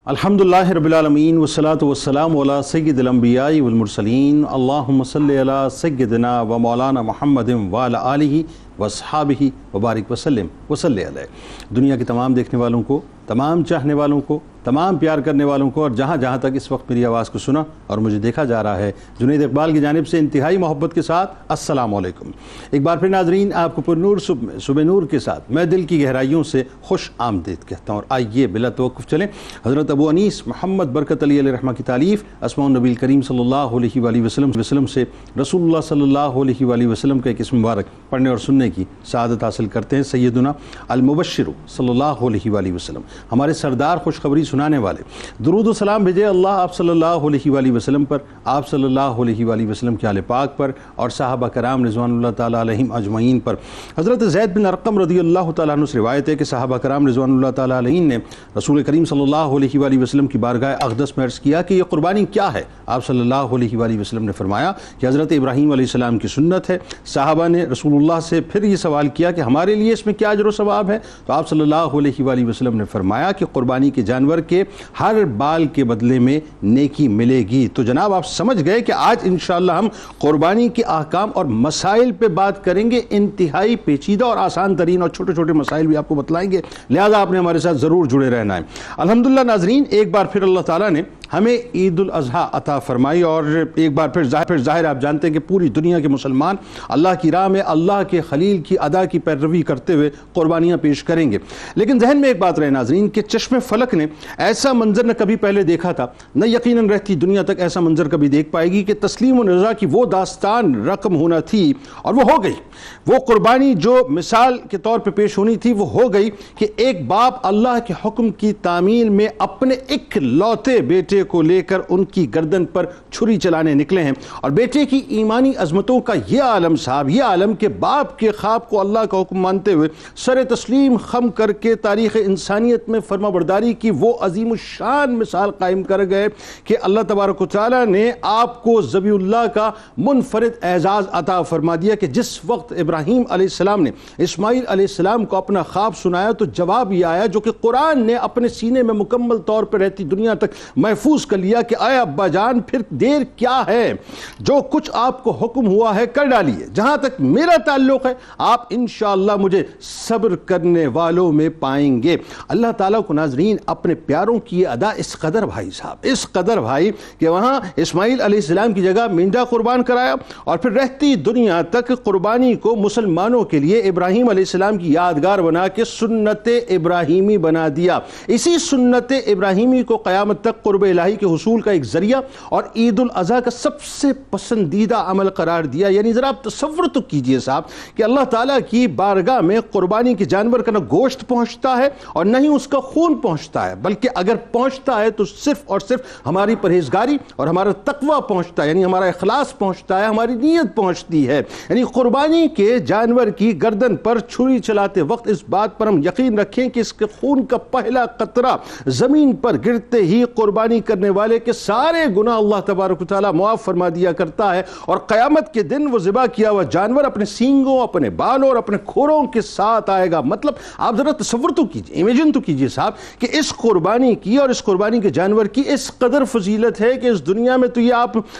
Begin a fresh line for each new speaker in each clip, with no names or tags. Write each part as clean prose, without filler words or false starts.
الحمدللہ رب العالمین والصلاة والسلام علی سید الانبیاء والمرسلین اللہم صلی علی سیدنا و مولانا محمد وعلی آلہ واصحابہ وبارک وسلم وصلی علیہ۔ دنیا کے تمام دیکھنے والوں کو، تمام چاہنے والوں کو، تمام پیار کرنے والوں کو، اور جہاں جہاں تک اس وقت میری آواز کو سنا اور مجھے دیکھا جا رہا ہے، جنید اقبال کی جانب سے انتہائی محبت کے ساتھ السلام علیکم۔ ایک بار پھر ناظرین، آپ کو پر نور صبح نور کے ساتھ میں دل کی گہرائیوں سے خوش آمدید کہتا ہوں، اور آئیے بلا توقف چلیں حضرت ابو انیس محمد برکت علی علیہ رحمہ کی تالیف اسماء النبی کریم صلی اللہ علیہ وآلہ وسلم سے رسول اللہ صلی اللہ علیہ وآلہ وسلم کا ایک اسم مبارک پڑھنے اور سننے کی سعادت حاصل کرتے ہیں۔ سیدنا المبشر صلی اللہ علیہ وآلہ وسلم، ہمارے سردار خوشخبری سنانے والے، درود و سلام بھیجے اللہ آپ صلی اللہ علیہ وآلہ وسلم پر، آپ صلی اللہ علیہ وآلہ وسلم کے آل پاک پر، اور صحابہ کرام رضوان اللہ تعالیٰ علیہم اجمعین پر۔ حضرت زید بن ارقم رضی اللہ تعالیٰ عنہ سے روایت ہے کہ صحابہ کرام رضوان اللہ تعالیٰ علیہم نے رسول کریم صلی اللہ علیہ وآلہ وسلم کی بارگاہ اقدس میں عرض کیا کہ یہ قربانی کیا ہے؟ آپ صلی اللہ علیہ وآلہ وسلم نے فرمایا کہ حضرت ابراہیم علیہ السلام کی سنت ہے۔ صحابہ نے رسول اللہ سے پھر یہ سوال کیا کہ ہمارے لیے اس میں کیا اجر و ثواب ہے؟ تو آپ صلی اللہ علیہ وآلہ وسلم نے فرمایا کہ قربانی کے جانور کے ہر بال کے بدلے میں نیکی ملے گی۔ تو جناب آپ سمجھ گئے کہ آج انشاءاللہ ہم قربانی کے احکام اور مسائل پہ بات کریں گے، انتہائی پیچیدہ اور آسان ترین اور چھوٹے چھوٹے مسائل بھی آپ کو بتلائیں گے، لہذا آپ نے ہمارے ساتھ ضرور جڑے رہنا ہے۔ الحمدللہ ناظرین، ایک بار پھر اللہ تعالیٰ نے ہمیں عید الاضحیٰ عطا فرمائی، اور ایک بار پھر ظاہر آپ جانتے ہیں کہ پوری دنیا کے مسلمان اللہ کی راہ میں اللہ کے خلیل کی ادا کی پیروی کرتے ہوئے قربانیاں پیش کریں گے۔ لیکن ذہن میں ایک بات رہے ناظرین کہ چشم فلک نے ایسا منظر نہ کبھی پہلے دیکھا تھا، نہ یقیناً رہتی دنیا تک ایسا منظر کبھی دیکھ پائے گی کہ تسلیم و رضا کی وہ داستان رقم ہونا تھی اور وہ ہو گئی۔ وہ قربانی جو مثال کے طور پہ پیش ہونی تھی وہ ہو گئی کہ ایک باپ اللہ کے حکم کی تعمیل میں اپنے اکلوتے بیٹے کو لے کر ان کی گردن پر چھری چلانے نکلے ہیں، اور بیٹے کی ایمانی عظمتوں کا یہ عالم صاحب، یہ عالم کہ باپ کے خواب کو اللہ کا حکم مانتے ہوئے سر تسلیم خم کر کے تاریخ انسانیت میں فرما برداری کی وہ عظیم الشان مثال قائم کر گئے کہ اللہ تبارک و تعالیٰ نے آپ کو ذبیح اللہ کا منفرد اعزاز عطا فرما دیا کہ جس وقت ابراہیم علیہ السلام نے اسماعیل علیہ السلام کو اپنا خواب سنایا تو جواب یہ آیا جو کہ قرآن نے اپنے سینے میں مکمل طور پر رہتی دنیا تک محفوظ کر لیا کہ اے ابا جان پھر دیر کیا ہے، جو کچھ آپ کو حکم ہوا ہے کر ڈالیے، جہاں تک میرا تعلق ہے آپ انشاءاللہ مجھے صبر کرنے والوں میں پائیں گے۔ اللہ تعالیٰ کو ناظرین اپنے پیاروں کی ادا اس قدر بھائی صاحب، اس قدر بھائی کہ وہاں اسماعیل علیہ السلام کی جگہ مینڈا قربان کرایا، اور پھر رہتی دنیا تک قربانی کو مسلمانوں کے لیے ابراہیم علیہ السلام کی یادگار بنا کے سنت ابراہیمی بنا دیا۔ اسی سنت ابراہیمی کو قیامت تک قرب الہی کے حصول کا ایک ذریعہ اور عید الاضحیٰ کا سب سے پسندیدہ عمل قرار دیا۔ یعنی ذرا آپ تصور تو کیجئے صاحب کہ اللہ تعالیٰ کی بارگاہ میں قربانی کے جانور کا نہ گوشت پہنچتا ہے اور نہ ہی اس کا خون پہنچتا ہے، بلکہ اگر پہنچتا ہے تو صرف اور صرف ہماری پرہیزگاری اور ہمارا تقوی پہنچتا ہے، یعنی ہمارا اخلاص پہنچتا ہے، ہماری نیت پہنچتی ہے۔ یعنی قربانی کے جانور کی گردن پر چھری چلاتے وقت اس بات پر ہم یقین رکھیں کہ اس کے خون کا پہلا قطرہ زمین پر گرتے ہی قربانی کرنے والے کے سارے گناہ اللہ تبارک و تعالیٰ معاف فرما دیا کرتا ہے، اور قیامت کے دن وہ ذبح کیا ہوا جانور اپنے سینگوں، اپنے بالوں اور اپنے کھوروں کے ساتھ آئے گا۔ مطلب آپ ذرا تصور تو کیجئے، امیجن تو کیجئے صاحب کہ اس قربانی کی اور اس قربانی کے جانور کی اس قدر فضیلت ہے کہ اس دنیا میں تو یہ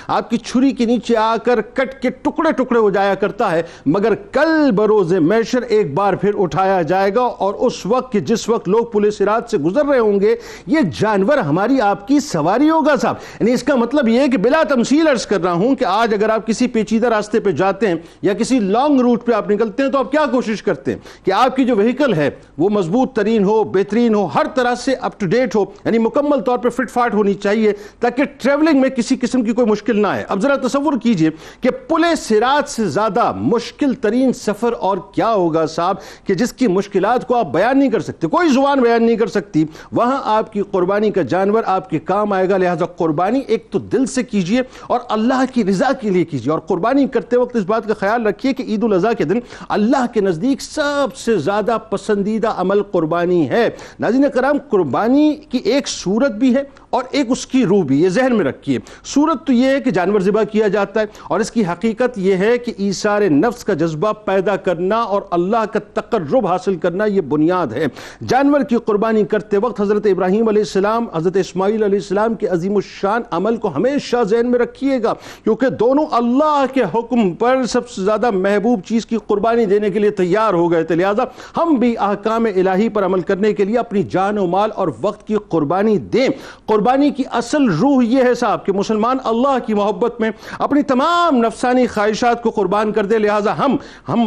آپ کی چھری کے نیچے آ کر کٹ کے ٹکڑے ٹکڑے ہو جایا کرتا ہے، مگر کل بروز محشر ایک بار پھر اٹھایا جائے گا، اور اس وقت کہ جس وقت لوگ پل صراط سے گزر رہے ہوں گے یہ جانور ہماری آپ کی سواری ہوگا صاحب۔ یعنی اس کا مطلب یہ ہے کہ بلا تمثیل عرض کر رہا ہوں کہ آج اگر آپ کسی پیچیدہ راستے پہ جاتے ہیں یا کسی لانگ روٹ پہ آپ نکلتے ہیں تو آپ کیا کوشش کرتے ہیں کہ آپ کی جو وہیکل ہے وہ مضبوط ترین ہو، بہترین ہو، ہر طرح سے اپ ٹو ڈیٹ ہو، یعنی مکمل طور پہ فٹ فاٹ ہونی چاہیے تاکہ ٹریولنگ میں کسی قسم کی کوئی مشکل نہ آئے۔ اب ذرا تصور کیجئے کہ پل صراط سے زیادہ مشکل ترین سفر اور کیا ہوگا صاحب کہ جس کی مشکلات کو آپ بیان نہیں کر سکتے، کوئی زبان بیان نہیں کر سکتی، وہاں آپ کی قربانی کا جانور آپ کے کام آئے گا۔ لہذا قربانی ایک تو دل سے کیجئے اور اللہ کی رضا کے لیے کیجئے، اور قربانی کرتے وقت اس بات کا خیال رکھیے کہ عید الاضحیٰ کے دن اللہ کے نزدیک سب سے زیادہ پسندیدہ عمل قربانی ہے۔ ناظرین کرام، قربانی کی ایک صورت بھی ہے اور ایک اس کی روح بھی، یہ ذہن میں رکھیے۔ صورت تو یہ ہے کہ جانور ذبح کیا جاتا ہے، اور اس کی حقیقت یہ ہے کہ ایثار نفس کا جذبہ پیدا کرنا اور اللہ کا تقرب حاصل کرنا یہ بنیاد ہے۔ جانور کی قربانی کرتے وقت حضرت ابراہیم علیہ السلام، حضرت اسماعیل علیہ السلام کے عظیم الشان عمل کو ہمیشہ ذہن میں رکھیے گا، کیونکہ دونوں اللہ کے حکم پر سب سے زیادہ محبوب چیز کی قربانی دینے کے لیے تیار ہو گئے تھے۔ لہٰذا ہم بھی احکام الہی پر عمل کرنے کے لیے اپنی جان و مال اور وقت کی قربانی دیں۔ قربانی کی اصل روح یہ ہے صاحب کہ مسلمان اللہ کی محبت میں اپنی تمام نفسانی خواہشات کو قربان کر دے۔ لہٰذا ہم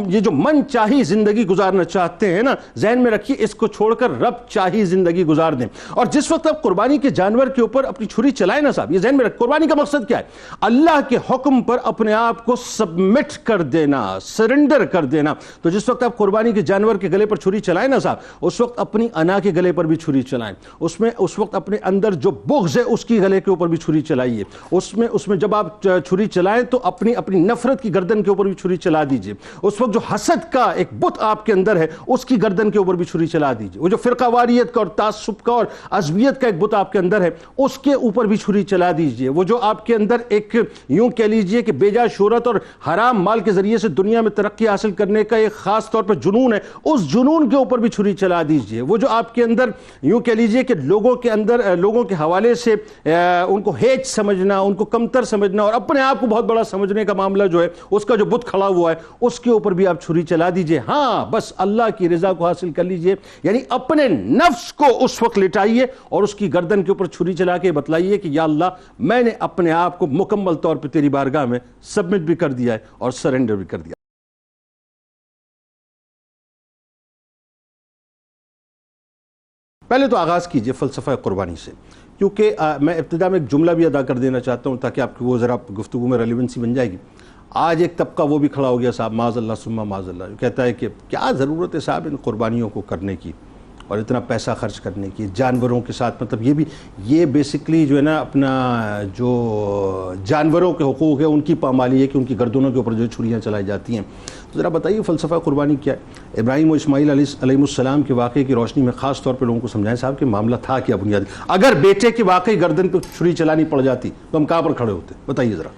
یہ جو من چاہی زندگی گزارنا چاہتے ہیں نا، ذہن میں رکھیے اس کو چھوڑ کر رب چاہی زندگی گزار دیں۔ اور جس وقت آپ قربانی کے جانور کے اوپر اپنی چھری چلائیں نا صاحب، یہ ذہن میں رکھ، قربانی کا مقصد کیا ہے؟ اللہ کے حکم پر اپنے آپ کو سبمٹ کر دینا، سرنڈر کر دینا۔ تو جس وقت آپ قربانی کے جانور کے گلے پر چھری چلائیں نا صاحب، اس وقت اپنی انا کے گلے پر بھی چھری چلائیں، اس وقت اپنے اندر جو بغض ہے اس کی گلے کے اوپر بھی چھری چلائیے، اس میں جب آپ چھری چلائیں تو اپنی نفرت کی گردن کے اوپر بھی چھری چلا دیجئے، اس وقت جو حسد کا ایک بت آپ کے اندر ہے اس کی گردن کے اوپر بھی چھری چلا دیجئے، وہ جو فرقہ واریت کا اور تعصب کا اور عصبیت کا ایک بت آپ کے اندر ہے اس کے اوپر بھی چھری چلا دیجئے، وہ جو آپ کے اندر ایک یوں کہہ لیجئے کہ بے جا شہرت اور حرام مال کے ذریعے سے دنیا میں ترقی حاصل کرنے کا ایک خاص طور پر جنون ہے، اس جنون کے اوپر بھی چھری چلا دیجئے، وہ جو آپ کے اندر یوں کہہ لیجئے کہ لوگوں کے حوالے سے ان کو ہیچ سمجھنا، ان کو کمتر سمجھنا اور اپنے آپ کو بہت بڑا سمجھنے کا معاملہ جو ہے اس کا جو بت کھڑا ہوا ہے اس کے اوپر بھی آپ چھری چلا دیجئے۔ ہاں بس اللہ کی رضا کو حاصل کر لیجئے، یعنی اپنے نفس کو اس وقت لٹائیے اور اس کی گردن کے اوپر چھری چلا کے بتلائیے کہ یا اللہ میں نے اپنے آپ کو مکمل طور پہ تیری بارگاہ میں سبمٹ بھی کر دیا ہے اور سرنڈر بھی کر دیا۔ پہلے تو آغاز کیجئے فلسفہ قربانی سے، کیونکہ میں ابتدا میں ایک جملہ بھی ادا کر دینا چاہتا ہوں تاکہ آپ کی وہ ذرا گفتگو میں ریلیونسی بن جائے گی۔ آج ایک طبقہ وہ بھی کھڑا ہو گیا صاحب، معاذ اللہ ثم معاذ اللہ، جو کہتا ہے کہ کیا ضرورت ہے صاحب ان قربانیوں کو کرنے کی اور اتنا پیسہ خرچ کرنے کی جانوروں کے ساتھ، مطلب یہ بیسکلی جو ہے نا اپنا جو جانوروں کے حقوق ہے ان کی پامالی ہے کہ ان کی گردنوں کے اوپر جو چھریاں چلائی جاتی ہیں۔ تو ذرا بتائیے فلسفہ قربانی کیا ہے؟ ابراہیم و اسماعیل علیہ السلام کے واقعے کی روشنی میں خاص طور پہ لوگوں کو سمجھائیں صاحب کہ معاملہ تھا کیا بنیادی۔ اگر بیٹے کی واقعی گردن پہ چھری چلانی پڑ جاتی تو ہم کہاں پر کھڑے ہوتے؟ بتائیے ذرا۔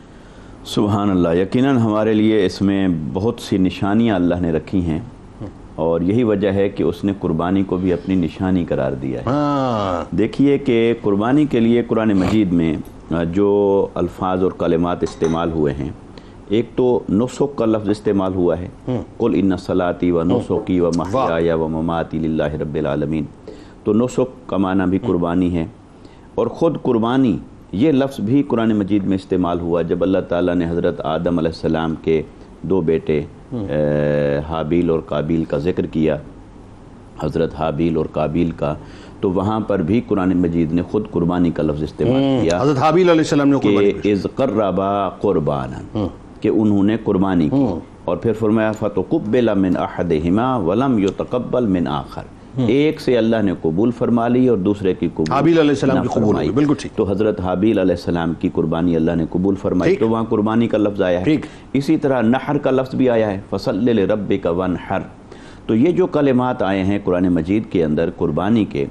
سبحان اللہ، یقیناً ہمارے لیے اس میں بہت سی نشانیاں اللہ نے رکھی ہیں، اور یہی وجہ ہے کہ اس نے قربانی کو بھی اپنی نشانی قرار دیا ہے۔ دیکھیے کہ قربانی کے لیے قرآن مجید میں جو الفاظ اور کلمات استعمال ہوئے ہیں، ایک تو نسک کا لفظ استعمال ہوا ہے، قل ان صلاتی و نسکی و محیای و مماتی للہ رب العالمین، تو نسک کا معنی بھی قربانی ہے، اور خود قربانی یہ لفظ بھی قرآن مجید میں استعمال ہوا جب اللہ تعالیٰ نے حضرت آدم علیہ السلام کے دو بیٹے حابیل اور قابیل کا ذکر کیا، حضرت حابیل اور قابیل کا، تو وہاں پر بھی قرآن مجید نے خود قربانی کا لفظ استعمال کیا،
حضرت حابیل علیہ السلام نے
کہ اذ قربا قربانا، کہ انہوں نے قربانی کی، اور پھر فرمایا فتقبل من احدہما ولم یتقبل من آخر، ایک سے اللہ نے قبول فرما لی اور دوسرے کی قبول
حابیل علیہ السلام کی قبول ہوئی، بالکل ٹھیک۔
تو حضرت حابیل علیہ السلام کی قربانی اللہ نے قبول فرمائی، تو وہاں قربانی کا لفظ آیا ہے۔ اسی طرح نحر کا لفظ بھی آیا ہے، فصل لربک وانحر۔ تو یہ جو کلمات آئے ہیں قرآن مجید کے اندر قربانی کے،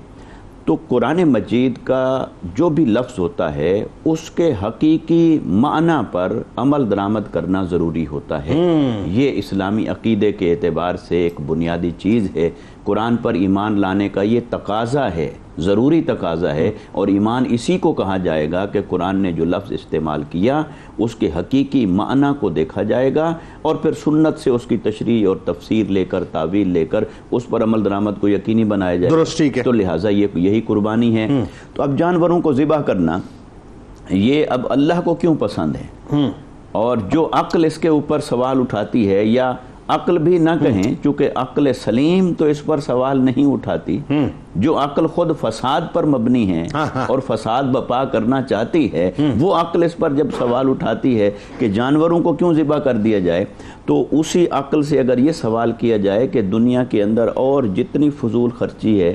تو قرآن مجید کا جو بھی لفظ ہوتا ہے اس کے حقیقی معنی پر عمل درآمد کرنا ضروری ہوتا ہے۔ یہ اسلامی عقیدے کے اعتبار سے ایک بنیادی چیز ہے، قرآن پر ایمان لانے کا یہ تقاضا ہے، ضروری تقاضا ہے، اور ایمان اسی کو کہا جائے گا کہ قرآن نے جو لفظ استعمال کیا اس کے حقیقی معنی کو دیکھا جائے گا، اور پھر سنت سے اس کی تشریح اور تفسیر لے کر تعویل لے کر اس پر عمل درآمد کو یقینی بنایا جائے گا۔ تو لہٰذا یہی قربانی ہے۔ تو اب جانوروں کو ذبح کرنا یہ اب اللہ کو کیوں پسند ہے، اور جو عقل اس کے اوپر سوال اٹھاتی ہے، یا عقل بھی نہ کہیں چونکہ عقل سلیم تو اس پر سوال نہیں اٹھاتی، جو عقل خود فساد پر مبنی ہے اور فساد بپا کرنا چاہتی ہے، وہ عقل اس پر جب سوال اٹھاتی ہے کہ جانوروں کو کیوں ذبح کر دیا جائے، تو اسی عقل سے اگر یہ سوال کیا جائے کہ دنیا کے اندر اور جتنی فضول خرچی ہے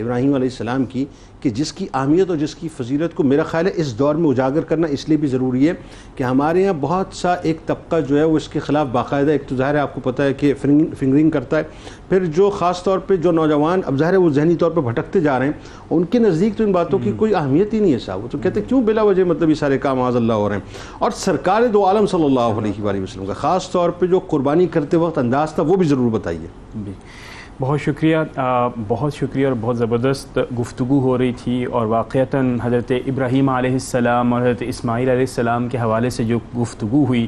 ابراہیم علیہ السلام کی، کہ جس کی اہمیت اور جس کی فضیلت کو میرا خیال ہے اس دور میں اجاگر کرنا اس لیے بھی ضروری ہے کہ ہمارے یہاں بہت سا ایک طبقہ جو ہے وہ اس کے خلاف باقاعدہ، ایک تو ظاہر ہے آپ کو پتہ ہے کہ فنگرنگ کرتا ہے، پھر جو خاص طور پہ جو نوجوان اب ظاہر ہے وہ ذہنی طور پہ بھٹکتے جا رہے ہیں، ان کے نزدیک تو ان باتوں کی کوئی اہمیت ہی نہیں ہے صاحب، وہ تو کہتے ہیں کیوں بلا وجہ مطلب یہ سارے کام معاذ اللہ ہو رہے ہیں. اور سرکار دو عالم صلی اللہ علیہ وآلہ وسلم کا خاص طور پہ جو قربانی کرتے وقت انداز تھا وہ بھی ضرور بتائیے.
بہت شکریہ، بہت شکریہ، اور بہت زبردست گفتگو ہو رہی تھی، اور واقعتاً حضرت ابراہیم علیہ السلام اور حضرت اسماعیل علیہ السلام کے حوالے سے جو گفتگو ہوئی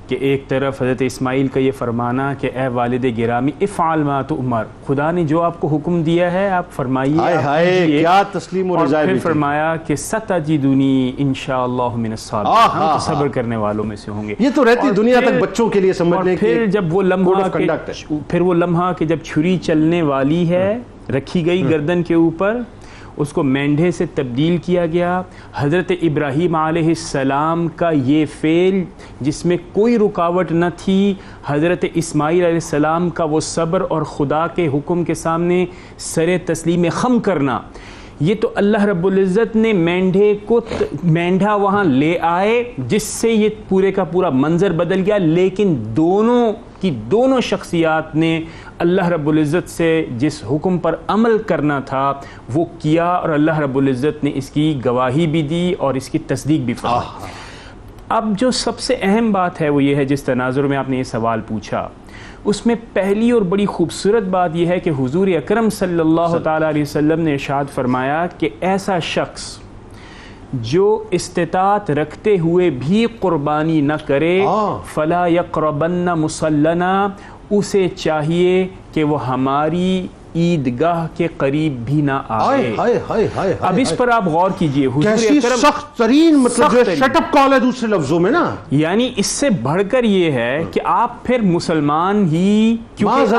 کہ ایک طرف حضرت اسماعیل کا یہ فرمانا کہ اے والد گرامی افعل ما تؤمر، خدا نے جو آپ کو حکم دیا ہے آپ فرمائیے،
کیا تسلیم و رضا.
اور پھر فرمایا کہ ستجدنی انشاءاللہ من الصابرین، ہم تو صبر کرنے والوں میں سے ہوں گے.
یہ تو رہتی دنیا تک بچوں کے لیے سمجھنے کی.
پھر جب وہ لمحہ کہ جب چھری چلنے والی ہے رکھی گئی گردن کے اوپر، اس کو مینڈھے سے تبدیل کیا گیا. حضرت ابراہیم علیہ السلام کا یہ فعل جس میں کوئی رکاوٹ نہ تھی، حضرت اسماعیل علیہ السلام کا وہ صبر اور خدا کے حکم کے سامنے سر تسلیم خم کرنا، یہ تو اللہ رب العزت نے مینڈھا وہاں لے آئے جس سے یہ پورے کا پورا منظر بدل گیا، لیکن دونوں شخصیات نے اللہ رب العزت سے جس حکم پر عمل کرنا تھا وہ کیا، اور اللہ رب العزت نے اس کی گواہی بھی دی اور اس کی تصدیق بھی فرمائی. اب جو سب سے اہم بات ہے وہ یہ ہے، جس تناظر میں آپ نے یہ سوال پوچھا اس میں پہلی اور بڑی خوبصورت بات یہ ہے کہ حضور اکرم صلی اللہ تعالیٰ علیہ وسلم نے ارشاد فرمایا کہ ایسا شخص جو استطاعت رکھتے ہوئے بھی قربانی نہ کرے فلا یقربن مصلنا، اسے چاہیے کہ وہ ہماری عیدگاہ کے قریب بھی نہ آئے. اب اس پر آپ غور کیجئے،
کیسی سخت ترین مطلب شٹ اپ کال ہے دوسرے لفظوں میں نا،
یعنی اس سے بڑھ کر یہ ہے کہ آپ پھر مسلمان ہی، کیونکہ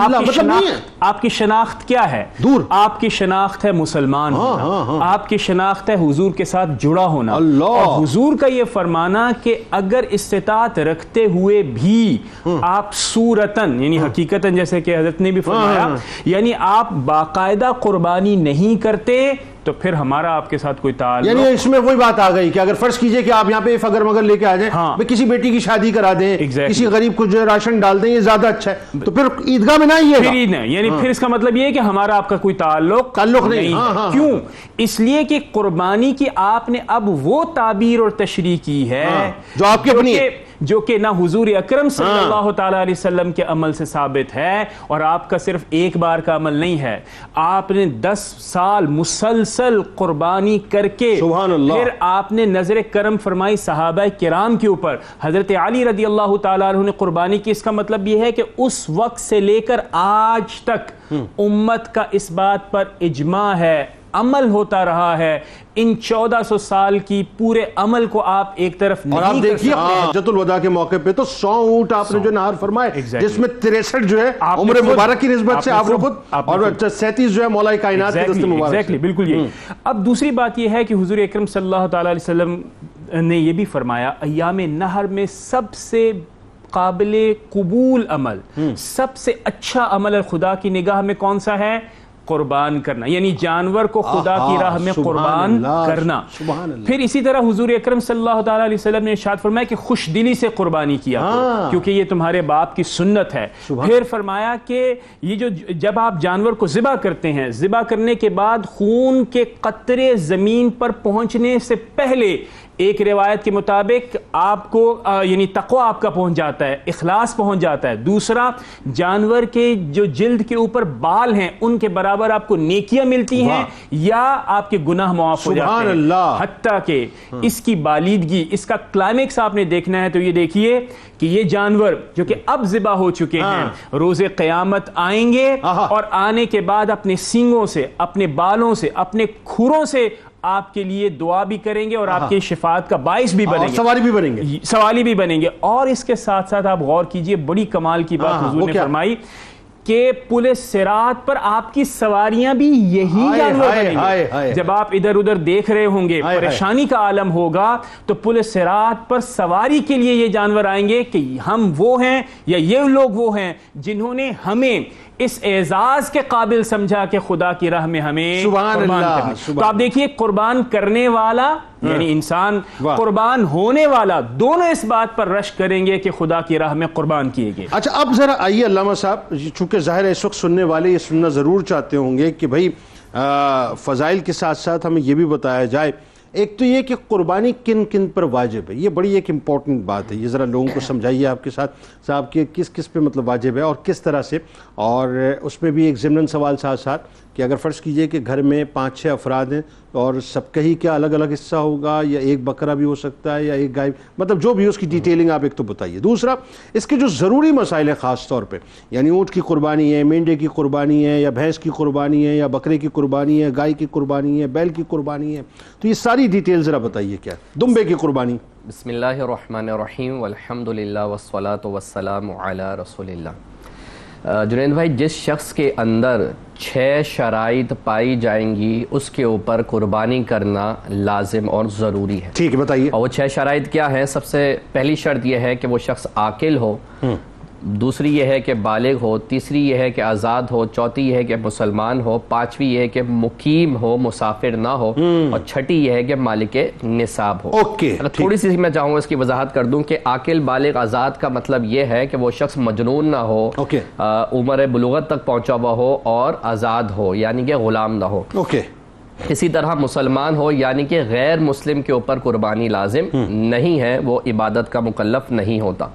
آپ کی شناخت کیا ہے؟ دور. آپ کی شناخت ہے مسلمان ہونا، آپ کی شناخت ہے حضور کے ساتھ جڑا ہونا، اور حضور کا یہ فرمانا کہ اگر استطاعت رکھتے ہوئے بھی آپ صورتاً یعنی حقیقتاً جیسے کہ حضرت نے بھی فرمایا، یعنی آپ باقاعدہ قربانی نہیں کرتے تو پھر ہمارا آپ کے ساتھ کوئی تعلق،
یعنی اس میں وہی بات آ گئی کہ اگر فرض کیجئے کہ آپ یہاں پہ فگر مگر لے کے آ جائیں، کسی بیٹی کی شادی کرا دیں، کسی غریب کو جو ہے راشن ڈال دیں، یہ زیادہ اچھا ہے، تو پھر عیدگاہ میں نہ ہی ہے،
یعنی پھر اس کا مطلب یہ ہے کہ ہمارا آپ کا کوئی تعلق نہیں ہے. کیوں؟ اس لیے کہ قربانی کی آپ نے اب وہ تعبیر اور تشریح کی ہے
جو آپ کی اپنی ہے،
جو کہ نہ حضور اکرم صلی اللہ تعالیٰ علیہ وسلم کے عمل سے ثابت ہے، اور آپ کا صرف ایک بار کا عمل نہیں ہے، آپ نے 10 سال مسلسل قربانی کر کے پھر آپ نے نظر کرم فرمائی صحابہ کرام کے اوپر. حضرت علی رضی اللہ تعالیٰ عنہ نے قربانی کی، اس کا مطلب یہ ہے کہ اس وقت سے لے کر آج تک امت کا اس بات پر اجماع ہے، عمل ہوتا رہا ہے. ان 1400 سال کی پورے عمل کو آپ ایک طرف نہیں کر سکتے. اور آپ دیکھیے
حجۃ الوداع کے موقع پہ تو 100 اونٹ آپ نے جو نہار فرمائے، جس میں 63 جو ہے عمر مبارک کی نسبت سے آپ نے خود، اور 37 جو ہے مولا کائنات کی دست مبارک سے.
بالکل یہ. اب دوسری بات یہ ہے کہ حضور اکرم صلی اللہ تعالیٰ علیہ وسلم نے یہ بھی فرمایا ایام نہر میں سب سے قابل قبول عمل، سب سے اچھا عمل خدا کی نگاہ میں کون سا ہے؟ قربان کرنا، یعنی جانور کو خدا کی راہ میں قربان کرنا. پھر اسی طرح حضور اکرم صلی اللہ تعالیٰ علیہ وسلم نے ارشاد فرمایا کہ خوش دلی سے قربانی کیا کرو کیونکہ یہ تمہارے باپ کی سنت ہے. پھر فرمایا کہ یہ جو جب آپ جانور کو ذبح کرتے ہیں، ذبح کرنے کے بعد خون کے قطرے زمین پر پہنچنے سے پہلے ایک روایت کے مطابق آپ کو یعنی تقوی آپ کا پہنچ جاتا ہے، اخلاص پہنچ جاتا ہے. دوسرا، جانور کے جو جلد کے اوپر بال ہیں ان کے برابر آپ کو نیکیاں ملتی ہیں یا آپ کے گناہ معاف ہو جاتے ہیں. حتیٰ کہ اس کی بالیدگی، اس کا کلائمیکس آپ نے دیکھنا ہے تو یہ دیکھیے کہ یہ جانور جو کہ اب ذبح ہو چکے ہیں روز قیامت آئیں گے، اور آنے کے بعد اپنے سینگوں سے، اپنے بالوں سے، اپنے کھروں سے آپ کے لیے دعا بھی کریں گے اور آپ کی شفاعت کا باعث بھی بنیں گے، سوالی بھی بنیں گے. اور اس کے ساتھ ساتھ آپ غور کیجئے، بڑی کمال کی بات حضور نے فرمائی کہ پل صراط پر آپ کی سواریاں بھی یہی جانور بنیں گے. جب آپ ادھر ادھر دیکھ رہے ہوں گے، پریشانی کا عالم ہوگا، تو پل صراط پر سواری کے لیے یہ جانور آئیں گے کہ ہم وہ ہیں یا یہ لوگ وہ ہیں جنہوں نے ہمیں اس اعزاز کے قابل سمجھا کہ خدا کی راہ میں ہمیں
سبحان
قربان
اللہ،
کرنا۔
سبحان
تو آپ دیکھیے قربان کرنے والا یعنی انسان،
واہ۔
قربان ہونے والا، دونوں اس بات پر رشک کریں گے کہ خدا کی راہ میں قربان کیے گئے۔
اچھا اب ذرا آئیے علامہ صاحب، چونکہ ظاہر ہے اس وقت سننے والے یہ سننا ضرور چاہتے ہوں گے کہ بھائی فضائل کے ساتھ ساتھ ہمیں یہ بھی بتایا جائے، ایک تو یہ کہ قربانی کن کن پر واجب ہے، یہ بڑی ایک امپورٹنٹ بات ہے، یہ ذرا لوگوں کو سمجھائیے آپ کے ساتھ صاحب کہ کس کس پہ مطلب واجب ہے اور کس طرح سے، اور اس میں بھی ایک ضمن سوال ساتھ ساتھ کہ اگر فرض کیجئے کہ گھر میں 5-6 افراد ہیں اور سب کا ہی کیا الگ الگ حصہ ہوگا، یا ایک بکرا بھی ہو سکتا ہے یا ایک گائے، مطلب جو بھی اس کی ڈیٹیلنگ آپ ایک تو بتائیے۔ دوسرا اس کے جو ضروری مسائل ہیں خاص طور پہ، یعنی اونٹ کی قربانی ہے، مینڈے کی قربانی ہے، یا بھینس کی قربانی ہے، یا بکرے کی قربانی ہے، گائے کی قربانی ہے، بیل کی قربانی ہے، تو یہ ساری ڈیٹیل ذرا بتائیے کیا دمبے کی قربانی۔
بسم اللہ الرحمن الرحیم والحمد للہ والصلاة والسلام علی رسول اللہ۔ جنید بھائی، جس شخص کے اندر 6 شرائط پائی جائیں گی اس کے اوپر قربانی کرنا لازم اور ضروری ہے۔
ٹھیک ہے بتائیے۔
اور وہ 6 شرائط کیا ہیں؟ سب سے پہلی شرط یہ ہے کہ وہ شخص عاقل ہو، دوسری یہ ہے کہ بالغ ہو، تیسری یہ ہے کہ آزاد ہو، چوتھی یہ ہے کہ مسلمان ہو، پانچویں یہ ہے کہ مقیم ہو، مسافر نہ ہو، اور چھٹی یہ ہے کہ مالک نصاب ہو۔
اوکے،
تھوڑی سی میں چاہوں گا اس کی وضاحت کر دوں کہ عاقل بالغ آزاد کا مطلب یہ ہے کہ وہ شخص مجنون نہ ہو، عمر بلوغت تک پہنچا ہوا ہو اور آزاد ہو یعنی کہ غلام نہ ہو۔
اوکے،
اسی طرح مسلمان ہو یعنی کہ غیر مسلم کے اوپر قربانی لازم نہیں ہے، وہ عبادت کا مکلف نہیں ہوتا۔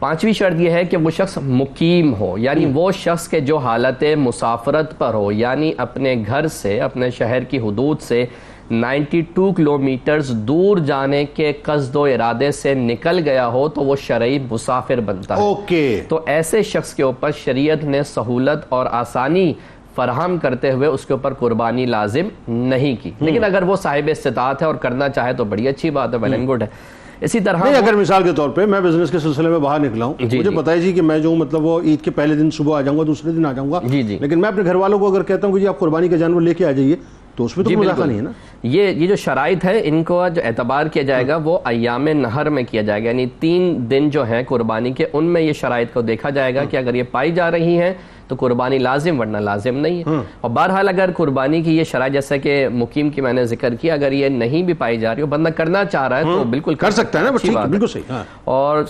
پانچویں شرط یہ ہے کہ وہ شخص مقیم ہو، یعنی وہ شخص کے جو حالت مسافرت پر ہو، یعنی اپنے گھر سے، اپنے شہر کی حدود سے 92 کلومیٹرز دور جانے کے قصد و ارادے سے نکل گیا ہو تو وہ شرعی مسافر بنتا ہے۔
اوکے،
تو ایسے شخص کے اوپر شریعت نے سہولت اور آسانی فراہم کرتے ہوئے اس کے اوپر قربانی لازم نہیں کی، لیکن اگر وہ صاحب استطاعت ہے اور کرنا چاہے تو بڑی اچھی بات ہے، ویل اینڈ گڈ ہے۔ اسی طرح
نہیں، اگر مثال کے طور پہ میں بزنس کے سلسلے میں باہر نکلا ہوں، مجھے بتائیے جی کہ میں جو مطلب وہ عید کے پہلے دن صبح آ جاؤں گا، دوسرے دن آ جاؤں گا، لیکن میں اپنے گھر والوں کو اگر کہتا ہوں کہ جی آپ قربانی کا جانور لے کے آ جائیے تو اس میں تو مذاکرہ نہیں ہے نا۔
یہ جو شرائط ہے ان کو جو اعتبار کیا جائے گا وہ ایام نہر میں کیا جائے گا، یعنی 3 دن جو ہیں قربانی کے ان میں یہ شرائط کو دیکھا جائے گا کہ اگر یہ پائی جا رہی ہیں تو قربانی لازم، ورنہ لازم نہیں ہے۔ اور بہرحال اگر قربانی کی یہ شرائط جیسے کہ مقیم کی میں نے ذکر کیا، اگر یہ نہیں بھی پائی جا رہی ہو، بندہ کرنا چاہ رہا ہے تو بالکل
کر سکتا ہے نا، بالکل صحیح۔
اور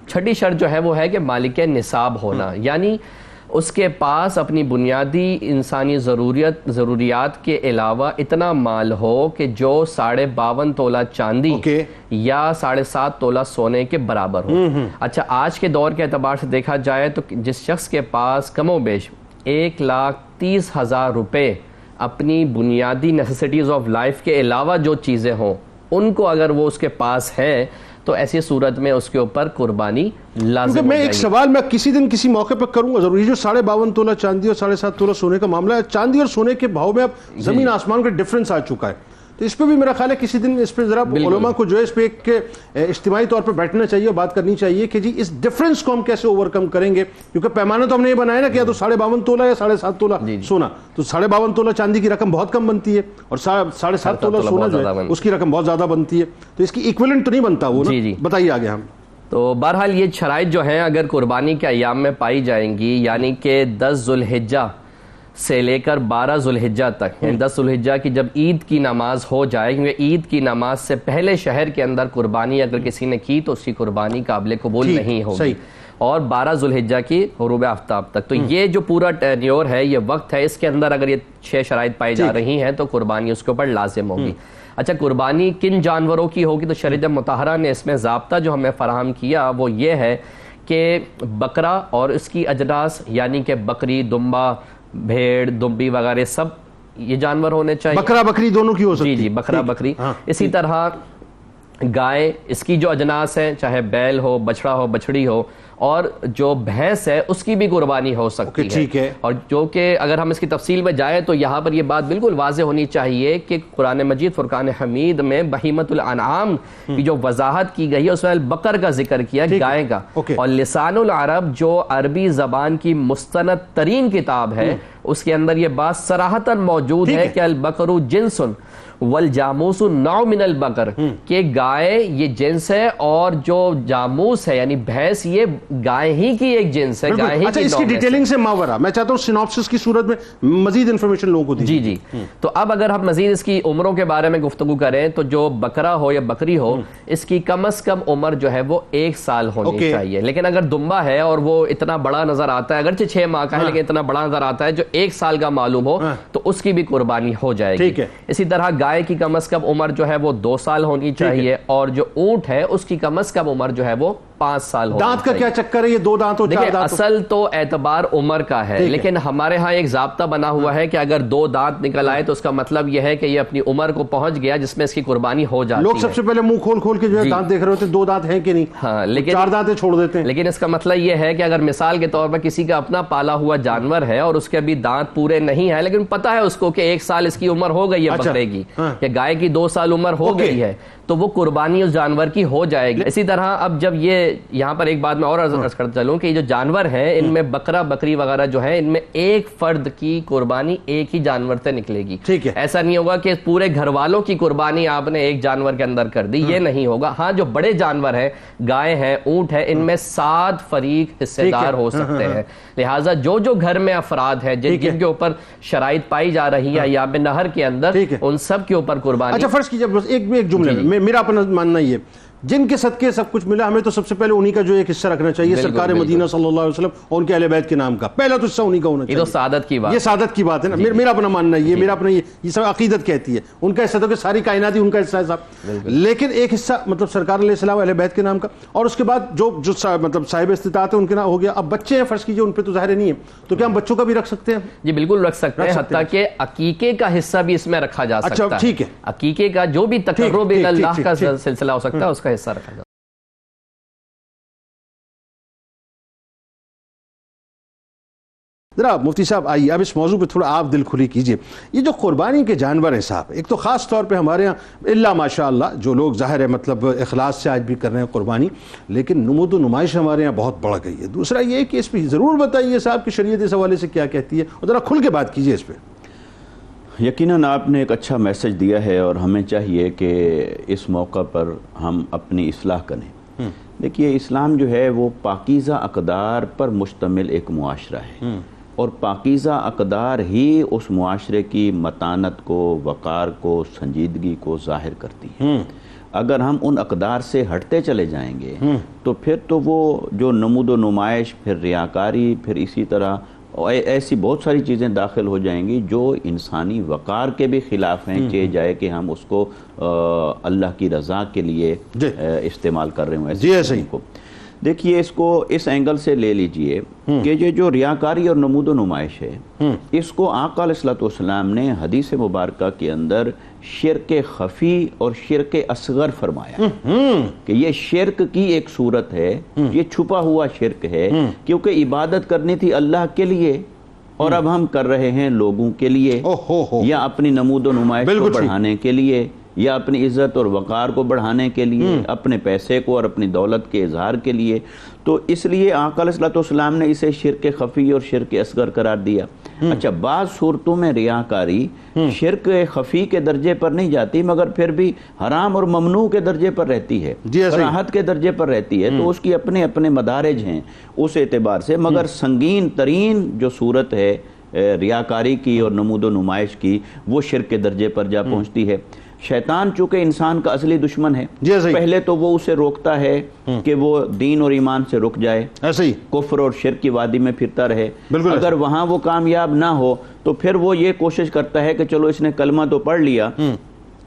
چھٹی شرط جو ہے وہ ہے کہ مالک نصاب ہونا، یعنی اس کے پاس اپنی بنیادی انسانی ضروریات کے علاوہ اتنا مال ہو کہ جو 52.5 تولہ چاندی یا 7.5 تولہ سونے کے برابر ہو۔ اچھا، آج کے دور کے اعتبار سے دیکھا جائے تو جس شخص کے پاس کم و بیش 1,30,000 روپے اپنی بنیادی نیسیسٹیز آف لائف کے علاوہ جو چیزیں ہوں ان کو اگر وہ اس کے پاس ہے تو ایسی صورت میں اس کے اوپر قربانی لازم
میں ایک سوال میں کسی دن کسی موقع پہ کروں گا ضرور، یہ جو 52.5 تولہ چاندی اور 7.5 تولہ سونے کا معاملہ ہے، چاندی اور سونے کے بھاؤ میں اب زمین آسمان کا ڈفرنس آ چکا ہے، تو اس پہ بھی میرا خیال ہے کسی دن اس پہ ذرا علماء کو جو ہے اس پہ ایک اجتماعی طور پر بیٹھنا چاہیے اور بات کرنی چاہیے کہ جی اس ڈفرنس کو ہم کیسے اوورکم کریں گے، کیونکہ پیمانہ تو ہم نے یہ بنایا نا کہ یا تو 52.5 تولہ یا 7.5 تولہ سونا، تو 52.5 تولہ چاندی کی رقم بہت کم بنتی ہے اور 7.5 تولہ سونا جو ہے اس کی رقم بہت زیادہ بنتی ہے، تو اس کی ایکویلنٹ تو نہیں بنتا وہ نا۔ بتائیے آگے ہم۔
تو بہرحال یہ شرائط جو ہیں اگر قربانی کے ایام میں پائی جائیں گی، یعنی کہ 10 ذوالحجہ سے لے کر 12 ذوالحجہ تک، یعنی 10 ذوالحجہ کی جب عید کی نماز ہو جائے، کیونکہ عید کی نماز سے پہلے شہر کے اندر قربانی اگر کسی نے کی تو اس کی قربانی قابل قبول نہیں ہوگی، اور 12 ذوالحجہ کی غروب آفتاب تک، تو یہ جو پورا ٹینیور ہے، یہ وقت ہے، اس کے اندر اگر یہ 6 شرائط پائی جا رہی ہیں تو قربانی اس کے اوپر لازم ہوگی۔ اچھا، قربانی کن جانوروں کی ہوگی؟ تو شریعت مطہرہ نے اس میں ضابطہ جو ہمیں فراہم کیا وہ یہ ہے کہ بکرا اور اس کی اجناس، یعنی کہ بکری، دمبا، بھیڑ، دمبی وغیرہ سب یہ جانور ہونے چاہیے۔
بکرا بکری دونوں کی ہو سکتی ہے؟
جی، بکرا بکری۔ اسی طرح گائے، اس کی جو اجناس ہیں، چاہے بیل ہو، بچڑا ہو، بچڑی ہو، اور جو بھینس ہے اس کی بھی قربانی ہو سکتی ہے، اور جو کہ اگر ہم اس کی تفصیل میں جائیں تو یہاں پر یہ بات بالکل واضح ہونی چاہیے کہ قرآن مجید فرقان حمید میں بہیمۃ الانعام کی جو وضاحت کی گئی ہے اس میں البقر کا ذکر کیا، گائے کا، اور لسان العرب جو عربی زبان کی مستند ترین کتاب ہے اس کے اندر یہ بات صراحتاً موجود ہے کہ البقر جنس والجاموس نوع من البقر، کہ گائے یہ جنس ہے اور جو جاموس ہے یعنی بھینس یہ گائے ہی کی ایک جنس ہے, گائے ہی
اچھا
کی
اس کی
نوع میں سے.
ڈیٹیلنگ سے ماورا میں چاہتا ہوں سینopsis کی صورت میں مزید انفارمیشن لوگوں کو دیجیے.
جی تو اب اگر ہم مزید اس کی عمروں کے بارے میں گفتگو کریں تو جو بکرا ہو یا بکری ہو, اس کی کم از کم عمر جو ہے وہ 1 سال ہونی چاہیے. لیکن اگر دمبا ہے اور وہ اتنا بڑا نظر آتا ہے, اگرچہ 6 ماہ کا ہے لیکن اتنا بڑا نظر آتا ہے جو 1 سال کا معلوم ہو, تو اس کی بھی قربانی ہو جائے گی. اسی طرح گائے کی کم از کم عمر جو ہے وہ 2 سال ہونی چاہیے, اور جو اونٹ ہے اس کی کم از کم عمر جو ہے وہ 5 سال ہونی چاہیے.
دانت کا کیا چکر ہے, یہ 2 دانت ہو 4 دانت؟
اصل تو اعتبار عمر کا ہے, لیکن ہمارے ہاں ایک ضابطہ بنا ہوا ہے کہ اگر 2 دانت نکل آئے تو اس کا مطلب یہ ہے کہ یہ اپنی عمر کو پہنچ گیا جس میں اس کی قربانی ہو جاتی ہے.
لوگ سب سے پہلے منہ کھول کھول کے جو ہے دانت دیکھ رہے ہوتے ہیں 2 دانت ہیں کہ نہیں,
ہاں لیکن
4 دانتیں چھوڑ دیتے ہیں.
لیکن اس کا مطلب یہ ہے کہ اگر مثال کے طور پر کسی کا اپنا پالا ہوا جانور ہے اور اس کے ابھی دانت پورے نہیں ہے, لیکن پتا ہے اس کو کہ 1 سال اس کی عمر ہو گئی ہے بکرے کی, یا گائے کی 2 سال عمر ہو گئی ہے, تو وہ قربانی اس جانور کی ہو جائے گی. اسی طرح اب جب یہ یہاں پر ایک بات میں اور عرض کرتا چلوں کہ یہ جو جانور ہیں ان میں بکرا بکری وغیرہ جو ہے ان میں ایک فرد کی قربانی ایک ہی جانور سے نکلے گی. ایسا نہیں ہوگا کہ پورے گھر والوں کی قربانی آپ نے ایک جانور کے اندر کر دی, یہ نہیں ہوگا. ہاں جو بڑے جانور ہیں, گائے ہیں, اونٹ ہے, ان میں 7 فریق حصے دار ہو سکتے ہیں. لہٰذا جو گھر میں افراد ہیں جن کے اوپر شرائط پائی جا رہی ہے ایام نہر کے اندر, ان سب کے اوپر قربانی.
اچھا فرض کیجئے بس ایک جملے میں میرا اپنا ماننا یہ, جن کے صدقے سب کچھ ملا ہمیں تو سب سے پہلے انہی کا جو ایک حصہ رکھنا چاہیے, سرکار مدینہ صلی اللہ علیہ وسلم اور ان کے اہل بیت کے نام کا پہلا تو حصہ انہی کا ہونا چاہیے.
یہ تو سعادت کی بات,
یہ سعادت کی بات ہے نا. میرا اپنا ماننا ہے, میرا اپنا یہ سب عقیدت کہتی ہے. ان کا حصہ تو کہ ساری کائنات ہی ان کا حصہ ہے صاحب, لیکن ایک حصہ مطلب سرکار علیہ السلام اہل بیت کے نام کا, اور اس کے بعد جو مطلب صاحب استطاعت ہے ان کے نام ہو گیا. اب بچے ہیں فرض کیجئے, ان پہ تو ظاہر نہیں ہے, تو کیا ہم بچوں کا بھی رکھ سکتے ہیں؟
جی بالکل رکھ سکتے ہیں, حتیٰ کہ عقیقے کا حصہ بھی اس میں رکھا جا سکتا ہے.
اچھا ٹھیک ہے,
عقیقے کا جو بھی تقرب اللہ کا سلسلہ ہو سکتا ہے اس کا حصہ رکھا جا.
ذرا مفتی صاحب آئیے اب اس موضوع پہ تھوڑا آپ دل کھلی کیجئے. یہ جو قربانی کے جانور ہیں صاحب, ایک تو خاص طور پہ ہمارے ہاں اللہ ماشاء اللہ جو لوگ ظاہر ہے مطلب اخلاص سے آج بھی کر رہے ہیں قربانی, لیکن نمود و نمائش ہمارے ہاں بہت بڑھ گئی ہے. دوسرا یہ کہ اس پہ ضرور بتائیے صاحب کہ شریعت اس حوالے سے کیا کہتی ہے, اور ذرا کھل کے بات کیجئے اس پہ.
یقیناً آپ نے ایک اچھا میسج دیا ہے, اور ہمیں چاہیے کہ اس موقع پر ہم اپنی اصلاح کریں. دیکھیے اسلام جو ہے وہ پاکیزہ اقدار پر مشتمل ایک معاشرہ ہے, اور پاکیزہ اقدار ہی اس معاشرے کی متانت کو, وقار کو, سنجیدگی کو ظاہر کرتی ہیں. اگر ہم ان اقدار سے ہٹتے چلے جائیں گے تو پھر تو وہ جو نمود و نمائش, پھر ریاکاری, پھر اسی طرح ایسی بہت ساری چیزیں داخل ہو جائیں گی جو انسانی وقار کے بھی خلاف ہیں, چاہے جائے کہ ہم اس کو اللہ کی رضا کے لیے استعمال کر رہے ہوں.
جی ایسے ہی
دیکھیے اس کو اس اینگل سے لے لیجئے کہ یہ جو ریاکاری اور نمود و نمائش ہے, اس کو آقا علیہ الصلوۃ والسلام نے حدیث مبارکہ کے اندر شرک خفی اور شرک اصغر فرمایا کہ یہ شرک کی ایک صورت ہے, یہ چھپا ہوا شرک ہے, کیونکہ عبادت کرنی تھی اللہ کے لیے اور اب ہم کر رہے ہیں لوگوں کے لیے, یا اپنی نمود و نمائش کو بڑھانے کے لیے, یا اپنی عزت اور وقار کو بڑھانے کے لیے, اپنے پیسے کو اور اپنی دولت کے اظہار کے لیے. تو اس لیے آقا علیہ الصلوۃ والسلام نے اسے شرک خفی اور شرک اصغر قرار دیا. اچھا بعض صورتوں میں ریاکاری شرک خفی کے درجے پر نہیں جاتی, مگر پھر بھی حرام اور ممنوع کے درجے پر رہتی ہے, کراہت کے درجے پر رہتی ہے, تو اس کی اپنے اپنے مدارج ہیں اس اعتبار سے. مگر سنگین ترین جو صورت ہے ریاکاری کی اور نمود و نمائش کی, وہ شرک کے درجے پر جا پہنچتی ہے. شیطان چونکہ انسان کا اصلی دشمن ہے, پہلے تو وہ اسے روکتا ہے کہ وہ دین اور ایمان سے رک جائے, ایسے ہی کفر اور شرک کی وادی میں پھرتا رہے. اگر وہاں وہ کامیاب نہ ہو تو پھر وہ یہ کوشش کرتا ہے کہ چلو اس نے کلمہ تو پڑھ لیا,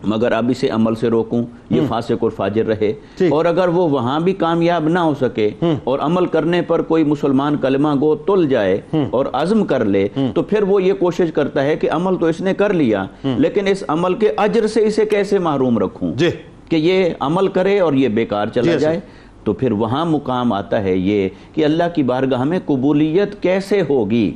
مگر اب اسے عمل سے روکوں, یہ فاسق اور فاجر رہے. اور اگر وہ وہاں بھی کامیاب نہ ہو سکے اور عمل کرنے پر کوئی مسلمان کلمہ گو تل جائے اور عزم کر لے, تو پھر وہ یہ کوشش کرتا ہے کہ عمل تو اس نے کر لیا, لیکن اس عمل کے اجر سے اسے کیسے محروم رکھوں کہ یہ عمل کرے اور یہ بیکار چلا جائے. تو پھر وہاں مقام آتا ہے یہ کہ اللہ کی بارگاہ میں قبولیت کیسے ہوگی.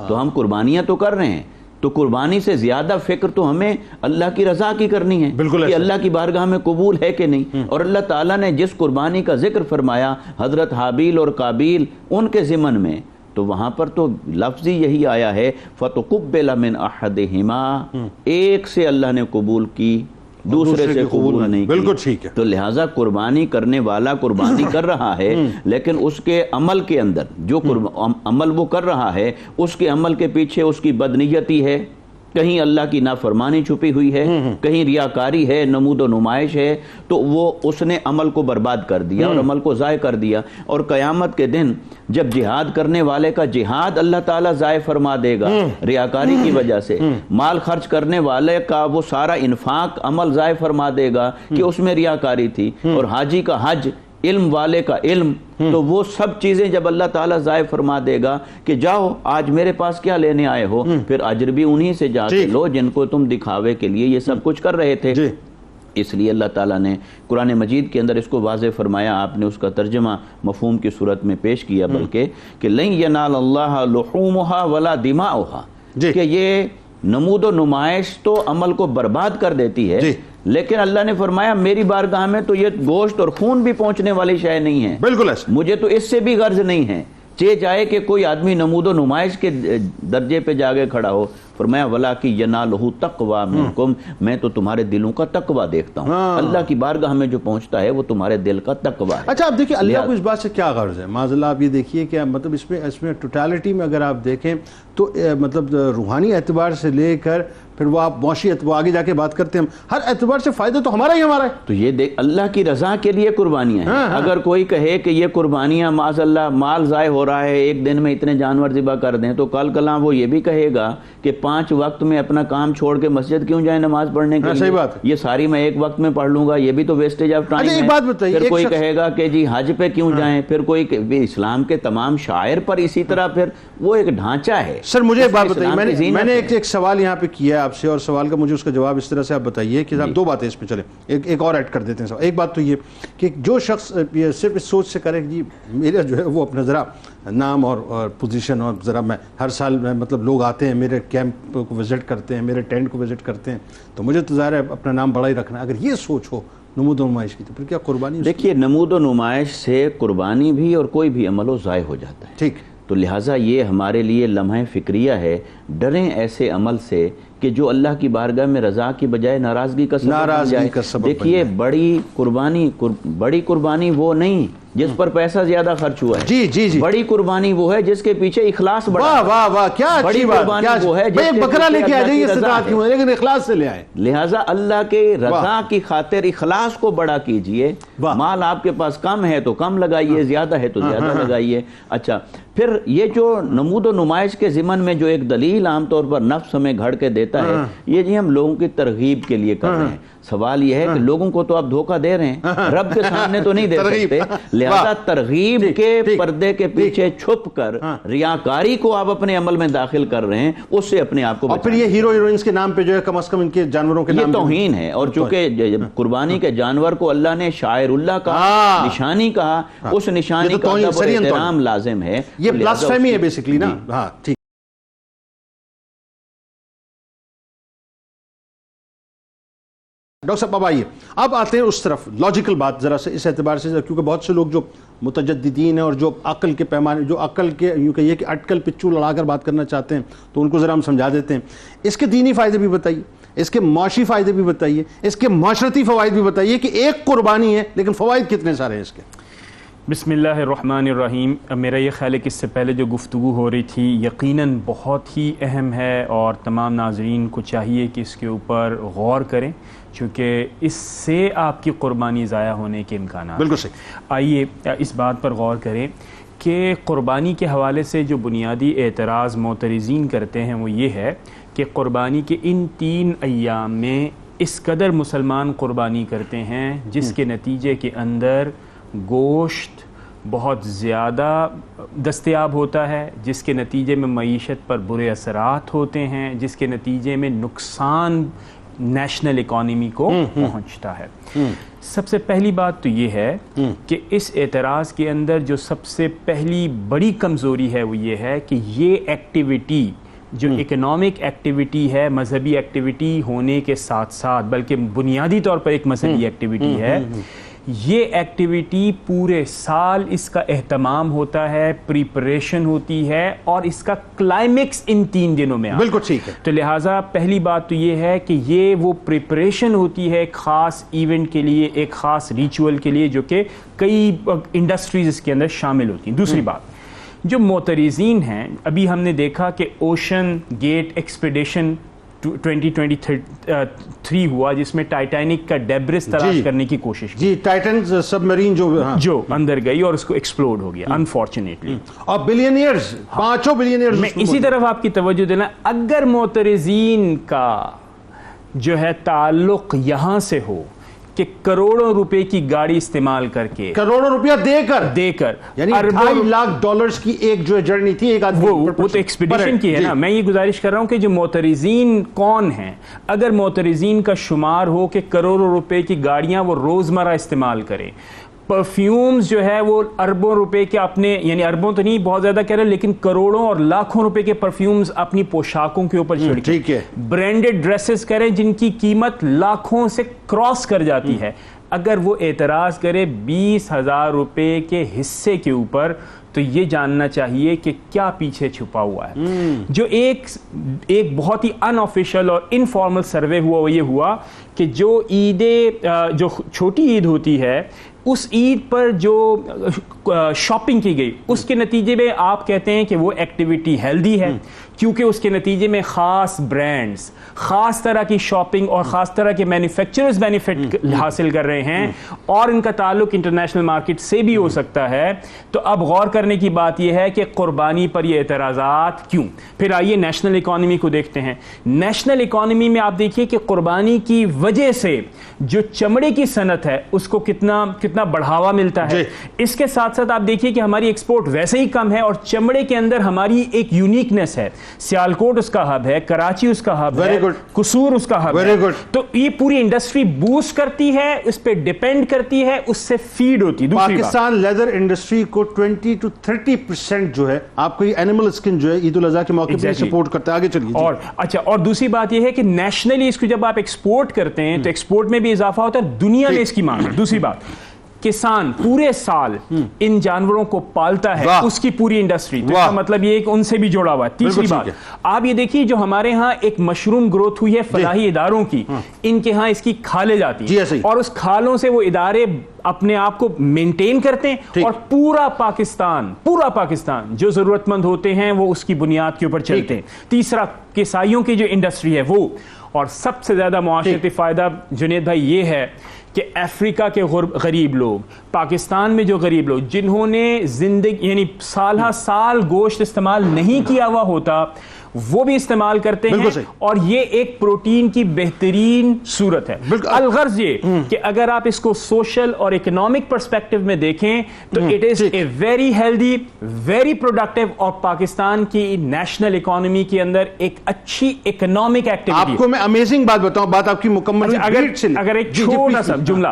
تو ہم قربانیاں تو کر رہے ہیں, تو قربانی سے زیادہ فکر تو ہمیں اللہ کی رضا کی کرنی ہے کہ اللہ کی بارگاہ میں قبول ہے کہ نہیں. اور اللہ تعالیٰ نے جس قربانی کا ذکر فرمایا حضرت حابیل اور قابیل ان کے ضمن میں, تو وہاں پر تو لفظ ہی یہی آیا ہے فَتُقُبِّلَ مِنْ أَحَدِهِمَا, ایک سے اللہ نے قبول کی دوسرے سے قبول نہیں کی.
بالکل ٹھیک ہے.
تو لہٰذا قربانی کرنے والا قربانی کر رہا ہے لیکن اس کے عمل کے اندر جو عمل وہ کر رہا ہے اس کے عمل کے پیچھے اس کی بدنیتی ہے, کہیں اللہ کی نافرمانی چھپی ہوئی ہے, کہیں ریاکاری ہے, نمود و نمائش ہے, تو وہ اس نے عمل کو برباد کر دیا اور عمل کو ضائع کر دیا. اور قیامت کے دن جب جہاد کرنے والے کا جہاد اللہ تعالیٰ ضائع فرما دے گا ریاکاری کی وجہ سے, مال خرچ کرنے والے کا وہ سارا انفاق عمل ضائع فرما دے گا کہ اس میں ریاکاری تھی, اور حاجی کا حج, علم والے کا علم, تو وہ سب چیزیں جب اللہ تعالیٰ ضائع فرما دے گا کہ جاؤ آج میرے پاس کیا لینے آئے ہو, پھر اجر بھی انہی سے جا کے لو جن کو تم دکھاوے کے لیے یہ سب کچھ کر رہے تھے. اس لیے اللہ تعالیٰ نے قرآن مجید کے اندر اس کو واضح فرمایا, آپ نے اس کا ترجمہ مفہوم کی صورت میں پیش کیا بلکہ کہ لن ینال اللہ لحومها ولا دماؤها, کہ یہ نمود و نمائش تو عمل کو برباد کر دیتی ہے, لیکن اللہ نے فرمایا میری بارگاہ میں تو یہ گوشت اور خون بھی پہنچنے والی شے نہیں ہے. بالکل ایسا, مجھے تو اس سے بھی غرض نہیں ہے. چاہے کہ کوئی آدمی نمود و نمائش کے درجے پہ جا کے کھڑا ہو, فرمایا وَلَٰكِن يَنَالُهُ تَقْوَىٰ مِنْكُمْ, میں تو تمہارے دلوں کا تقویٰ دیکھتا ہوں. اللہ کی بارگاہ میں جو پہنچتا ہے وہ تمہارے دل کا تقویٰ ہے.
اچھا آپ دیکھیں اللہ کو اس بات سے کیا غرض ہے, معاذ اللہ آپ یہ دیکھیے کہ مطلب اس میں ٹوٹالٹی میں اگر آپ دیکھیں تو مطلب روحانی اعتبار سے لے کر پھر وہ آپ معاشی اعتبار آگے جا کے بات کرتے ہیں, ہر اعتبار سے فائدہ تو ہمارا ہی ہمارا ہے. تو
یہ دیکھ اللہ کی رضا کے لیے قربانیاں ہیں. اگر کوئی کہے کہ یہ قربانیاں معاذ اللہ مال ضائع ہو رہا ہے, ایک دن میں اتنے جانور ذبح کر دیں, تو کل کلاں وہ یہ بھی کہے گا کہ 5 وقت میں اپنا کام چھوڑ کے مسجد کیوں جائیں نماز پڑھنے کے لیے.
صحیح بات ہے.
یہ ساری میں ایک وقت میں پڑھ لوں گا, یہ بھی تو ویسٹیج آف ٹائم ہے.
ایک بات بتائیے,
پھر کوئی کہے گا کہ جی حج پہ کیوں جائیں, پھر کوئی اسلام کے تمام شاعر پر اسی طرح, پھر وہ ایک ڈھانچہ ہے.
سر مجھے ایک بات بتائیے, میں نے ایک سوال یہاں پہ کیا آپ سے, اور سوال کا مجھے اس کا جواب اس طرح سے آپ بتائیے کہ آپ 2 باتیں اس پہ چلیں, ایک اور ایڈ کر دیتے ہیں. ایک بات تو یہ کہ جو شخص صرف اس سوچ سے کرے جی میرا جو ہے وہ اپنا ذرا نام اور پوزیشن, اور ذرا میں ہر سال میں مطلب لوگ آتے ہیں میرے کیمپ کو وزٹ کرتے ہیں, میرے ٹینٹ کو وزٹ کرتے ہیں, تو مجھے تو ظاہر ہے اپنا نام بڑا ہی رکھنا ہے, اگر یہ سوچ ہو نمود و نمائش کی تو پھر کیا قربانی؟
دیکھیے نمود و نمائش سے قربانی بھی اور کوئی بھی عمل و ضائع ہو جاتا ہے.
ٹھیک,
تو لہٰذا یہ ہمارے لیے لمحہ فکریہ ہے, ڈریں ایسے عمل سے کہ جو اللہ کی بارگاہ میں رضا کی بجائے ناراضگی کا سبب بن جائے. دیکھیے بڑی قربانی وہ نہیں جس پر پیسہ زیادہ خرچ ہوا ہے.
جی جی جی,
بڑی قربانی وہ ہے جس کے پیچھے اخلاص بڑا.
واہ واہ واہ, کیا
بڑی قربانی وہ ہے
ایک بکرا لے کے آ جائیے استطاعت کی, لیکن اخلاص سے لے آئے.
لہٰذا اللہ کے رضا کی خاطر اخلاص کو بڑا کیجئے. مال آپ کے پاس کم ہے تو کم لگائیے, زیادہ ہے تو زیادہ لگائیے. اچھا پھر یہ جو نمود و نمائش کے ضمن میں جو ایک دلیل عام طور پر نفس ہمیں گھڑ کے دیتا ہے, یہ جی ہم لوگوں کی ترغیب کے لیے کر رہے ہیں. سوال یہ ہے کہ لوگوں کو تو آپ دھوکہ دے رہے ہیں, رب کے سامنے تو نہیں دے سکتے. لہذا ترغیب کے پردے کے پیچھے چھپ کر ریاکاری کو آپ اپنے عمل میں داخل کر رہے ہیں, اس سے اپنے آپ کو.
اور پھر یہ ہیرو ہیروئنس کے نام پہ جو ہے کم از کم ان کے جانوروں کے نام,
یہ توہین ہے. اور چونکہ قربانی کے جانور کو اللہ نے شاعر اللہ کا نشانی کہا, اس نشانی کا ادب اور احترام لازم ہے.
یہ بلاسفیمی ہے بیسیکلی نا. ہاں ٹھیک. ڈاکٹر صاحب اب آئیے, اب آتے ہیں اس طرف لاجیکل بات ذرا سے اس اعتبار سے, کیونکہ بہت سے لوگ جو متجددین ہیں اور جو عقل کے پیمانے, جو عقل کے یوں کہیے کہ اٹکل پچو لڑا کر بات کرنا چاہتے ہیں, تو ان کو ذرا ہم سمجھا دیتے ہیں. اس کے دینی فائدے بھی بتائیے, اس کے معاشی فائدے بھی بتائیے, اس کے معاشرتی فوائد بھی بتائیے کہ ایک قربانی ہے لیکن فوائد کتنے سارے ہیں اس کے.
بسم اللہ الرحمن الرحیم. میرا یہ خیال ہے کہ اس سے پہلے جو گفتگو ہو رہی تھی یقیناً بہت ہی اہم ہے, اور تمام ناظرین کو چاہیے کہ اس کے اوپر غور کریں, چونکہ اس سے آپ کی قربانی ضائع ہونے کے امکانات.
بالکل صحیح.
آئیے اس بات پر غور کریں کہ قربانی کے حوالے سے جو بنیادی اعتراض معترضین کرتے ہیں وہ یہ ہے کہ قربانی کے ان 3 ایام میں اس قدر مسلمان قربانی کرتے ہیں جس کے نتیجے کے اندر گوشت بہت زیادہ دستیاب ہوتا ہے, جس کے نتیجے میں معیشت پر برے اثرات ہوتے ہیں, جس کے نتیجے میں نقصان نیشنل اکانومی کو پہنچتا ہے. سب سے پہلی بات تو یہ ہے کہ اس اعتراض کے اندر جو سب سے پہلی بڑی کمزوری ہے وہ یہ ہے کہ یہ ایکٹیویٹی جو اکنامک ایکٹیویٹی ہے, مذہبی ایکٹیویٹی ہونے کے ساتھ ساتھ, بلکہ بنیادی طور پر ایک مذہبی ایکٹیویٹی ہے, یہ ایکٹیویٹی پورے سال اس کا اہتمام ہوتا ہے, پریپریشن ہوتی ہے, اور اس کا کلائمیکس ان 3 دنوں میں.
بالکل ٹھیک ہے.
تو لہٰذا پہلی بات تو یہ ہے کہ یہ وہ پریپریشن ہوتی ہے ایک خاص ایونٹ کے لیے, ایک خاص ریچول کے لیے, جو کہ کئی انڈسٹریز اس کے اندر شامل ہوتی ہیں. دوسری بات, جو معترضین ہیں, ابھی ہم نے دیکھا کہ اوشن گیٹ ایکسپیڈیشن 2023 ہوا, جس میں ٹائٹینک کا ڈیبرس تلاش کرنے کی کوشش کی.
جی, ٹائٹن سب مرین جو
اندر گئی اور اس کو ایکسپلوڈ ہو گیا انفارچونیٹلی.
اور بلینئرز, 5 بلینئرز.
میں اسی طرف آپ کی توجہ دینا, اگر معترضین کا جو ہے تعلق یہاں سے ہو کہ کروڑوں روپے کی گاڑی استعمال کر کے,
کروڑوں روپیہ دے کر
یعنی
$2.5 لاکھ کی ایک جو جرنی تھی, ایک آدمی
وہ تو ایکسپیڈیشن کی ہے نا. میں یہ گزارش کر رہا ہوں کہ جو معترضین کون ہیں, اگر معترضین کا شمار ہو کہ کروڑوں روپے کی گاڑیاں وہ روزمرہ استعمال کریں, پرفیومز جو ہے وہ اربوں روپے کے اپنے, یعنی اربوں تو نہیں بہت زیادہ کہہ رہے, لیکن کروڑوں اور لاکھوں روپے کے پرفیومز اپنی پوشاکوں کے اوپر چھڑکیں,
ٹھیک ہے,
برانڈڈ ڈریسز کریں جن کی قیمت لاکھوں سے کراس کر جاتی ہے, اگر وہ اعتراض کرے 20,000 روپے کے حصے کے اوپر, تو یہ جاننا چاہیے کہ کیا پیچھے چھپا ہوا ہے. جو ایک بہت ہی ان آفیشیل اور انفارمل سروے ہوا, وہ یہ ہوا کہ جو جو چھوٹی عید ہوتی ہے, اس عید پر جو شاپنگ کی گئی, اس کے نتیجے میں آپ کہتے ہیں کہ وہ ایکٹیویٹی ہیلدی ہے, کیونکہ اس کے نتیجے میں خاص برانڈز, خاص طرح کی شاپنگ اور خاص طرح کے مینوفیکچررز بینیفٹ حاصل کر رہے ہیں, اور ان کا تعلق انٹرنیشنل مارکیٹ سے بھی ہو سکتا ہے. تو اب غور کرنے کی بات یہ ہے کہ قربانی پر یہ اعتراضات کیوں. پھر آئیے نیشنل اکانومی کو دیکھتے ہیں. نیشنل اکانومی میں آپ دیکھیے کہ قربانی کی وجہ سے جو چمڑے کی صنعت ہے اس کو کتنا بڑھاوا ملتا ہے. اس کے ساتھ ساتھ آپ دیکھیے کہ ہماری ایکسپورٹ ویسے ہی کم ہے, اور چمڑے کے اندر ہماری ایک یونیکنیس ہے. سیالکوٹ اس کا ہب ہے, کراچی اس کا ہب ہے, قصور اس کا ہب ہے. تو یہ پوری انڈسٹری بوسٹ کرتی ہے, اس پہ ڈیپینڈ کرتی ہے, اس سے فیڈ ہوتی ہے.
پاکستان لیدر انڈسٹری کو 20 to 30% جو ہے آپ کو یہ اینیمل اسکن جو ہے عید الاضحیٰ کے موقع پہ سپورٹ کرتا ہے. آگے چلیے.
اور اچھا, اور دوسری بات یہ ہے کہ نیشنلی اس کو جب آپ ایکسپورٹ کرتے ہیں تو ایکسپورٹ میں بھی اضافہ ہوتا ہے, دنیا میں اس کی مانگ ہے. دوسری بات, کسان پورے سال ان جانوروں کو پالتا ہے, اس کی پوری انڈسٹری, تو اس کا مطلب یہ ہے کہ ان سے بھی جوڑا ہوا ہے. تیسری بات, آپ یہ دیکھیے جو ہمارے ہاں ایک مشروم گروتھ ہوئی ہے فلاحی اداروں کی, ان کے ہاں اس کی کھالیں جاتی ہیں, اور اس کھالوں سے وہ ادارے اپنے آپ کو مینٹین کرتے ہیں, اور پورا پاکستان جو ضرورت مند ہوتے ہیں وہ اس کی بنیاد کے اوپر چلتے ہیں. تیسرا, کسائیوں کی جو انڈسٹری ہے وہ, اور سب سے زیادہ معاشرتی فائدہ جنید بھائی یہ ہے کہ افریقہ کے غریب لوگ, پاکستان میں جو غریب لوگ جنہوں نے زندگی یعنی سالہ سال گوشت استعمال نہیں کیا ہوا ہوتا, وہ بھی استعمال کرتے ہیں, اور یہ ایک پروٹین کی بہترین صورت ہے. الغرض یہ کہ اگر آپ اس کو سوشل اور اکنامک پرسپیکٹو میں دیکھیں تو it is a very healthy, very productive, اور پاکستان کی نیشنل اکانومی کے اندر ایک اچھی اکنامک ایکٹیویٹی.
آپ کو میں امیزنگ بات بتاؤں, بات آپ کی مکمل.
اگر ایک چھوٹا سا جملہ,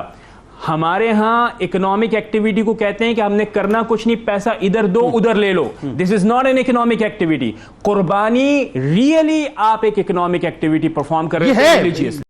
ہمارے ہاں اکنامک ایکٹیویٹی کو کہتے ہیں کہ ہم نے کرنا کچھ نہیں, پیسہ ادھر دو ادھر لے لو. This is not an economic activity. قربانی ریئلی آپ ایک اکنامک ایکٹیویٹی پرفارم کر رہے ہیں.